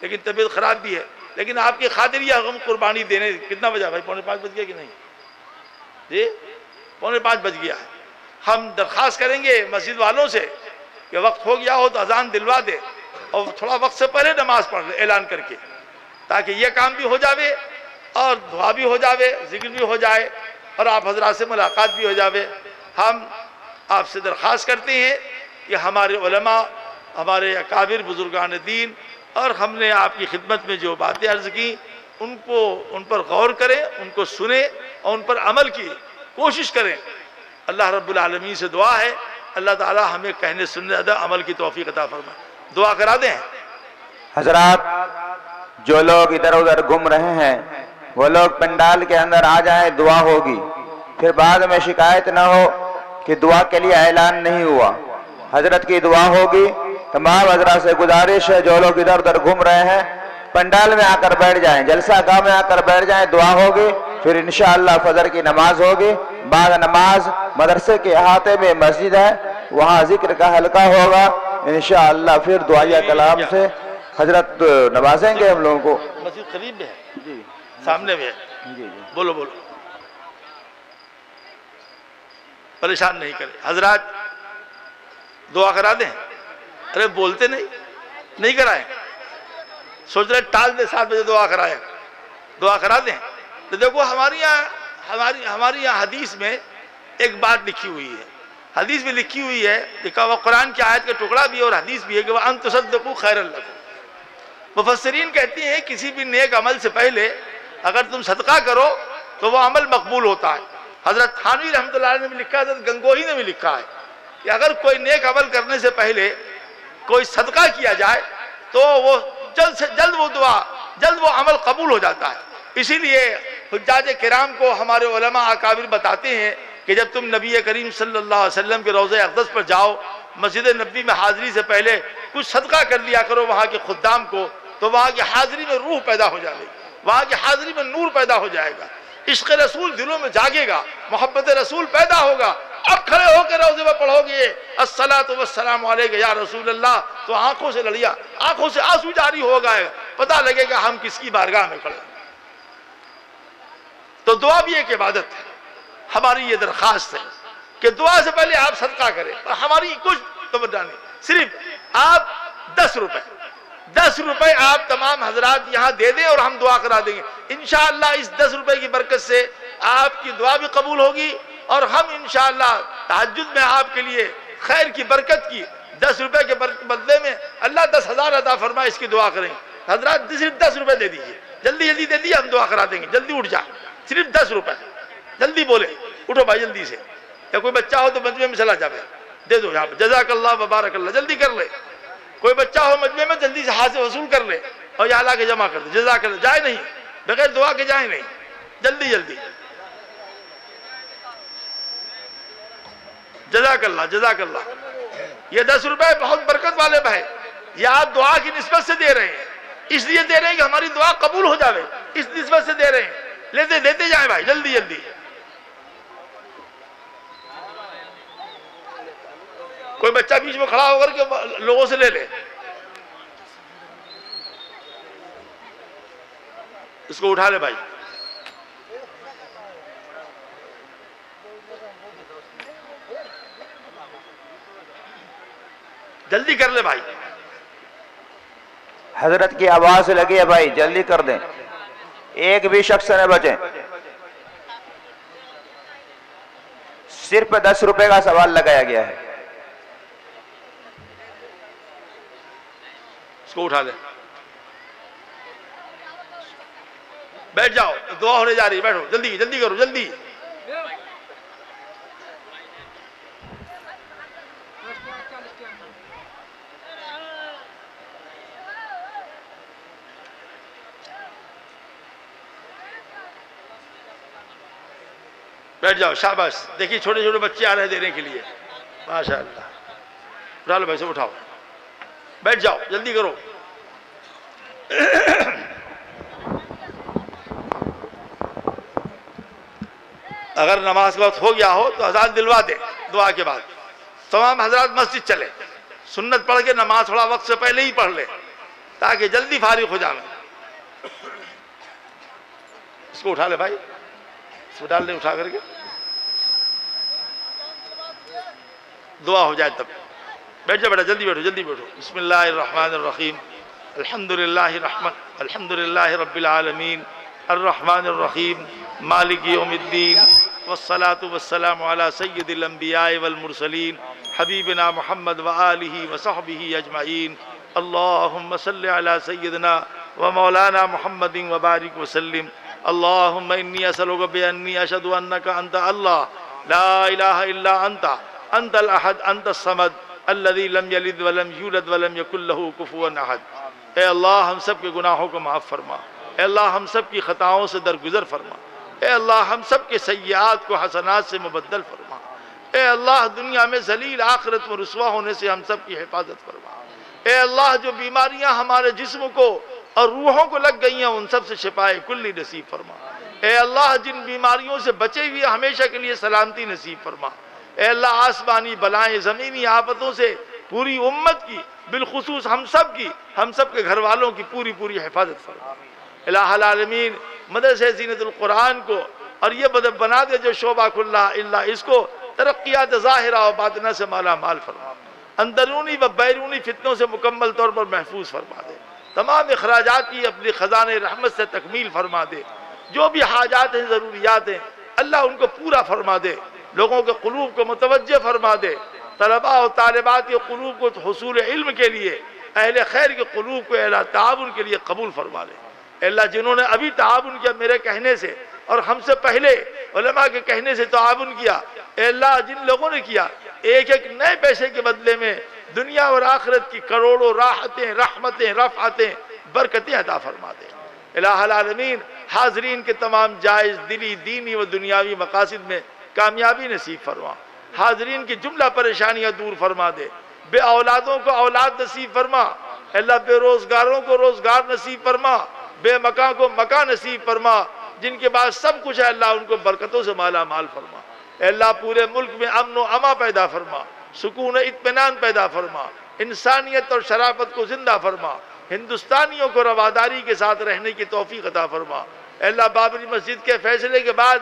لیکن طبیعت خراب بھی ہے، لیکن آپ کی خاطر یہ ہم قربانی دینے. کتنا بجا بھائی؟ 4:45 بج گیا کہ نہیں؟ جی 4:45 بج گیا ہے. ہم درخواست کریں گے مسجد والوں سے کہ وقت ہو گیا ہو تو اذان دلوا دے اور تھوڑا وقت سے پہلے نماز پڑھ لے اعلان کر کے، تاکہ یہ کام بھی ہو جاوے اور دعا بھی ہو جاوے، ذکر بھی ہو جائے اور آپ حضرات سے ملاقات بھی ہو جاوے. ہم آپ سے درخواست کرتے ہیں کہ ہمارے علماء، ہمارے اکابر بزرگان دین، اور ہم نے آپ کی خدمت میں جو باتیں عرض کی ان پر غور کریں، ان کو سنیں اور ان پر عمل کی کوشش کریں. اللہ رب العالمین سے دعا ہے اللہ تعالی ہمیں کہنے سننے عمل کی توفیق عطا فرمائے. دعا کرا دیں. حضرات، جو لوگ ادھر ادھر گھوم رہے ہیں وہ لوگ پنڈال کے اندر آ جائیں، دعا ہوگی. پھر بعد میں شکایت نہ ہو کہ دعا کے لیے اعلان نہیں ہوا. حضرت کی دعا ہوگی. تمام حضرات سے گزارش ہے جو لوگ ادھر ادھر گھوم رہے ہیں پنڈال میں آ کر بیٹھ جائیں، جلسہ گاہ میں آ کر بیٹھ جائیں، دعا ہوگی. پھر انشاءاللہ فجر کی نماز ہوگی. بعد نماز مدرسے کے احاطے میں مسجد ہے، وہاں ذکر کا حلقہ ہوگا. انشاءاللہ پھر دعائیہ کلام سے حضرت نوازیں گے ہم لوگوں کو. مسجد قریب میں ہے، جی سامنے میں ہے. جی جی بولو بولو، پریشان نہیں کرے. حضرات دعا کرا دیں. ارے بولتے نہیں کرائیں، سوچ رہے ٹال دے 7 بجے دعا کرائیں. دعا کرا دیں. تو دیکھو ہمارے یہاں حدیث میں ایک بات لکھی ہوئی ہے، حدیث میں لکھی ہوئی ہے، لکھا ہوا قرآن کی آیت کا ٹکڑا بھی اور حدیث بھی ہے کہ وَأَن تُصَدِّقُوا خَيْرًا لَكُمْ. مفسرین کہتے ہیں کسی بھی نیک عمل سے پہلے اگر تم صدقہ کرو تو وہ عمل مقبول ہوتا ہے. حضرت تھانوی رحمۃ اللہ علیہ نے بھی لکھا ہے، حضرت گنگوہی نے بھی لکھا ہے کہ اگر کوئی نیک عمل کرنے سے پہلے کوئی صدقہ کیا جائے تو وہ جلد سے جلد وہ عمل قبول ہو جاتا ہے. اسی لیے حجاج کرام کو ہمارے علماء اکابر بتاتے ہیں کہ جب تم نبی کریم صلی اللہ علیہ وسلم کے روضہ اقدس پر جاؤ، مسجد نبوی میں حاضری سے پہلے کچھ صدقہ کر دیا کرو وہاں کے خدام کو، تو وہاں کی حاضری میں روح پیدا ہو جائے گی، وہاں کی حاضری میں نور پیدا ہو جائے گا، عشق رسول دلوں میں جاگے گا، محبت رسول پیدا ہوگا. اب کھڑے ہو کے روضے میں پڑھو گے الصلاۃ والسلام علیک یا رسول اللہ تو آنکھوں سے لڑیا، آنکھوں سے آنسو جاری ہو گئے، پتہ لگے گا ہم کس کی بارگاہ میں کھڑے. تو دعا بھی ایک عبادت ہے. ہماری یہ درخواست ہے کہ دعا سے پہلے آپ صدقہ کریں. اور ہماری کچھ توجہ نہیں، صرف آپ 10 روپے آپ تمام حضرات یہاں دے دیں اور ہم دعا کرا دیں گے. انشاءاللہ اس 10 روپے کی برکت سے آپ کی دعا بھی قبول ہوگی اور ہم انشاءاللہ تہجد میں آپ کے لیے خیر کی برکت کی 10 روپے کے بدلے میں اللہ 10,000 عطا فرمائے اس کی دعا کریں. حضرات صرف 10 روپے دے دیجئے، جلدی دے دیجئے، ہم دعا کرا دیں گے. جلدی اٹھ جا، صرف 10 روپے، جلدی بولے، اٹھو بھائی جلدی سے. یا کوئی بچہ ہو تو مجمع میں چلا جائے. دے دو یہاں پہ، جزاک اللہ وبارک اللہ، جلدی کر لے، کوئی بچہ ہو مجمع میں جلدی سے ہاتھ سے وصول کر لے اور یہ لا کے جمع کر دے، جزاک اللہ، جائے نہیں، بغیر دعا کے جائے نہیں، جلدی جلدی، جزاک اللہ جزاک اللہ۔ یہ 10 روپے بہت برکت والے بھائی، یہ آپ دعا کی نسبت سے دے رہے ہیں، اس لیے دے رہے ہیں کہ ہماری دعا قبول ہو جاوے، اس نسبت سے دے رہے ہیں، لیتے دیتے جائیں بھائی، جلدی جلدی۔ کوئی بچہ بیچ میں کھڑا ہو کر کے لوگوں سے لے لے، اس کو اٹھا لے بھائی، جلدی کر لے بھائی۔ حضرت کی آواز لگی ہے بھائی، جلدی کر دیں، ایک بھی شخص نہ بچے۔ صرف 10 روپے کا سوال لگایا گیا ہے۔ اس کو اٹھا لے، بیٹھ جاؤ، دعا ہونے جا رہی ہے، بیٹھو، جلدی جلدی کرو، جلدی۔ بیٹھ جاؤ، شاباش، دیکھیے چھوٹے چھوٹے بچے آ رہے ہیں دینے کے لیے، ماشاءاللہ، اٹھا لو بھائی، سب اٹھاؤ، بیٹھ جاؤ، جلدی کرو۔ اگر نماز کا وقت ہو گیا ہو تو اذان دلوا دے، دعا کے بعد تمام حضرات مسجد چلے، سنت پڑھ کے نماز تھوڑا وقت سے پہلے ہی پڑھ لے تاکہ جلدی فارغ ہو جائے۔ اس کو اٹھا لے بھائی، اس کو ڈال لے اٹھا کر کے، دعا ہو جائے تب۔ بیٹھ جا بیٹا، جلدی بیٹھو، جلدی بیٹھو۔ بسم اللہ الرحمن الرحیم، الحمدللہ رب العالمین، الرحمن الرحیم، مالک یوم الدین، والصلاة والسلام علی سید الانبیاء والمرسلین، حبیبنا محمد وآلہ وصحبہ اجمعین، اللہم صلی علی سیدنا ومولانا محمد وبارک وسلم، اللہم انی اسألک بانی اشہد انک انت اللہ لا الہ الا انت، انت الاحد انت الصمد الذی لم یلد ولم یولد ولم یکن لہ کفوا احد۔ اے اللہ ہم سب کے گناہوں کو معاف فرما، اے اللہ ہم سب کی خطاؤں سے درگزر فرما، اے اللہ ہم سب کے سیئات کو حسنات سے مبدل فرما، اے اللہ دنیا میں ذلیل آخرت میں رسوا ہونے سے ہم سب کی حفاظت فرما، اے اللہ جو بیماریاں ہمارے جسم کو اور روحوں کو لگ گئی ہیں ان سب سے شفائے کلی نصیب فرما، اے اللہ جن بیماریوں سے بچے ہوئے ہمیشہ کے لیے سلامتی نصیب فرما، اے اللہ آسمانی بلائیں زمینی آفتوں سے پوری امت کی بالخصوص ہم سب کے گھر والوں کی پوری حفاظت فرما۔ الہ العالمین مدرسہ زینت القرآن کو اور یہ مدد بنا دے جو شعبہ کلہ اللہ اس کو ترقیات ظاہرہ و باطنہ سے مالا مال فرما، اندرونی و بیرونی فتنوں سے مکمل طور پر محفوظ فرما دے، تمام اخراجات کی اپنی خزانہ رحمت سے تکمیل فرما دے، جو بھی حاجات ہیں ضروریات ہیں اللہ ان کو پورا فرما دے، لوگوں کے قلوب کو متوجہ فرما دے، طلباء و طالبات کے قلوب کو حصول علم کے لیے، اہل خیر کے قلوب کو اہل تعاون کے لیے قبول فرما لے۔ اے اللہ جنہوں نے ابھی تعاون کیا میرے کہنے سے اور ہم سے پہلے علماء کے کہنے سے تعاون کیا، اے اللہ جن لوگوں نے کیا ایک ایک نئے پیسے کے بدلے میں دنیا اور آخرت کی کروڑوں راحتیں، رحمتیں، رفعتیں، برکتیں عطا فرما دے۔ الہ العالمین حاضرین کے تمام جائز دلی دینی و دنیاوی مقاصد میں کامیابی نصیب فرما، حاضرین کی جملہ پریشانیاں دور فرما دے، بے اولادوں کو اولاد نصیب فرما، اللہ بے روزگاروں کو روزگار نصیب فرما، بے مکان کو مکان نصیب فرما، جن کے پاس سب کچھ ہے اللہ ان کو برکتوں سے مالا مال فرما، اے اللہ پورے ملک میں امن و اما پیدا فرما، سکون و اطمینان پیدا فرما، انسانیت اور شرافت کو زندہ فرما، ہندوستانیوں کو رواداری کے ساتھ رہنے کی توفیق عطا فرما، اے اللہ بابری مسجد کے فیصلے کے بعد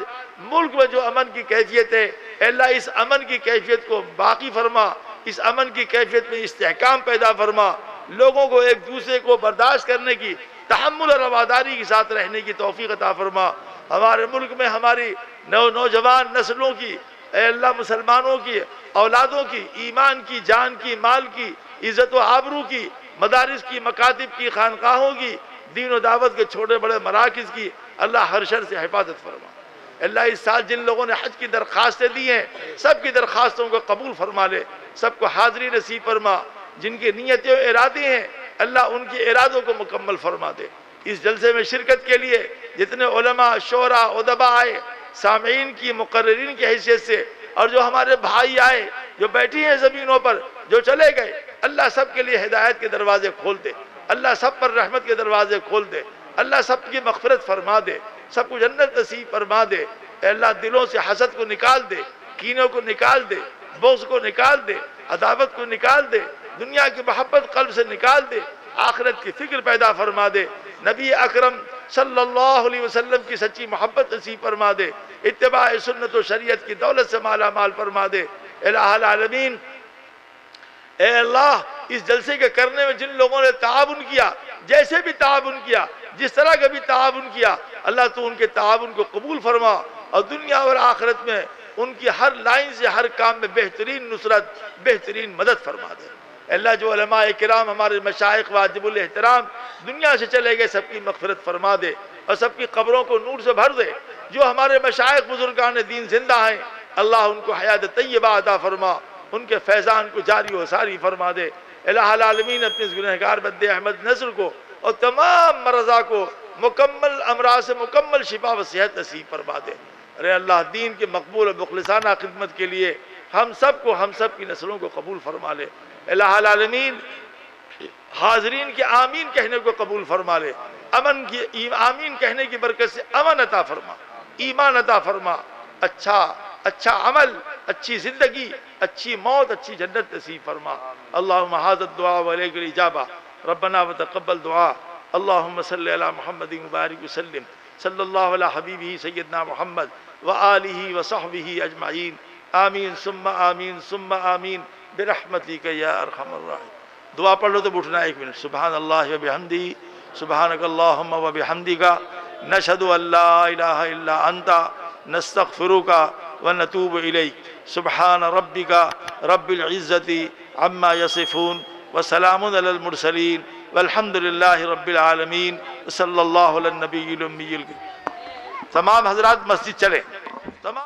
ملک میں جو امن کی کیفیت ہے اے اللہ اس امن کی کیفیت کو باقی فرما، اس امن کی کیفیت میں استحکام پیدا فرما، لوگوں کو ایک دوسرے کو برداشت کرنے کی، تحمل اور رواداری کے ساتھ رہنے کی توفیق عطا فرما، ہمارے ملک میں ہماری نوجوان نسلوں کی اے اللہ مسلمانوں کی اولادوں کی ایمان کی، جان کی، مال کی، عزت و آبرو کی، مدارس کی، مکاتب کی، خانقاہوں کی، دین و دعوت کے چھوٹے بڑے مراکز کی اللہ ہر شر سے حفاظت فرما۔ اللہ اس سال جن لوگوں نے حج کی درخواستیں دی ہیں سب کی درخواستوں کو قبول فرما لے، سب کو حاضری نصیب فرما، جن کی نیتیں و ارادے ہیں اللہ ان کے ارادوں کو مکمل فرما دے۔ اس جلسے میں شرکت کے لیے جتنے علماء، شعراء، ادباء آئے، سامعین کی، مقررین کی حیثیت سے، اور جو ہمارے بھائی آئے جو بیٹھی ہیں زمینوں پر، جو چلے گئے، اللہ سب کے لیے ہدایت کے دروازے کھول دے، اللہ سب پر رحمت کے دروازے کھول دے، اللہ سب کی مغفرت فرما دے، سب کو جنت نصیب فرما دے۔ اے اللہ دلوں سے حسد کو نکال دے، کینوں کو نکال دے، بغض کو نکال دے، عداوت کو نکال دے، دنیا کی محبت قلب سے نکال دے، آخرت کی فکر پیدا فرما دے، نبی اکرم صلی اللہ علیہ وسلم کی سچی محبت نصیب فرما دے، اتباع سنت و شریعت کی دولت سے مالا مال فرما دے۔ الہ العالمین، اے اللہ اس جلسے کے کرنے میں جن لوگوں نے تعاون کیا، جیسے بھی تعاون کیا، جس طرح کا بھی تعاون کیا، اللہ تو ان کے تعاون کو قبول فرما، اور دنیا اور آخرت میں ان کی ہر لائن سے ہر کام میں بہترین نصرت، بہترین مدد فرما دے۔ اللہ جو علماء کرام ہمارے مشائخ واجب الاحترام دنیا سے چلے گئے، سب کی مغفرت فرما دے اور سب کی قبروں کو نور سے بھر دے۔ جو ہمارے مشائخ بزرگان دین زندہ ہیں اللہ ان کو حیات طیبہ عطا فرما، ان کے فیضان کو جاری و ساری فرما دے۔ الہ العالمین اپنے اس گنہگار بندے احمد نصر کو اور تمام مرضا کو مکمل امراض سے مکمل شفا و صحت نصیب فرما دے۔ ارے اللہ دین کے مقبول و مخلصانہ خدمت کے لیے ہم سب کی نسلوں کو قبول فرما لے۔ الہ العالمین حاضرین کے آمین کہنے کو قبول فرما لے، امن کی آمین کہنے کی برکت سے امن عطا فرما، ایمان عطا فرما، اچھا عمل، اچھی زندگی، اچھی موت، اچھی جنت نصیب فرما۔ اللہم ھذا الدعاء وعلیک الاجابہ، ربنا وتقبل دعاء، اللہم صلی علی محمد مبارک وسلم، صلی اللہ علی حبیبہ سیدنا محمد وآلہ وصحبہ اجمعین، آمین ثم آمین ثم آمین برحمتک یا ارحم الراحمین۔ دعا پڑھ لو تو اٹھنا ایک منٹ۔ سبحان اللہ وبحمدہ، سبحانک اللہم وبحمدک، نشہد ان لا الہ الا انت، نستغفرک ونتوب الیک۔ سبحان ربک رب العزت عما یصفون وسلام علی المرسلین والحمد للہ رب العالمین، صلی اللہ علی النبی الأمی۔ تمام حضرات مسجد چلیں، تمام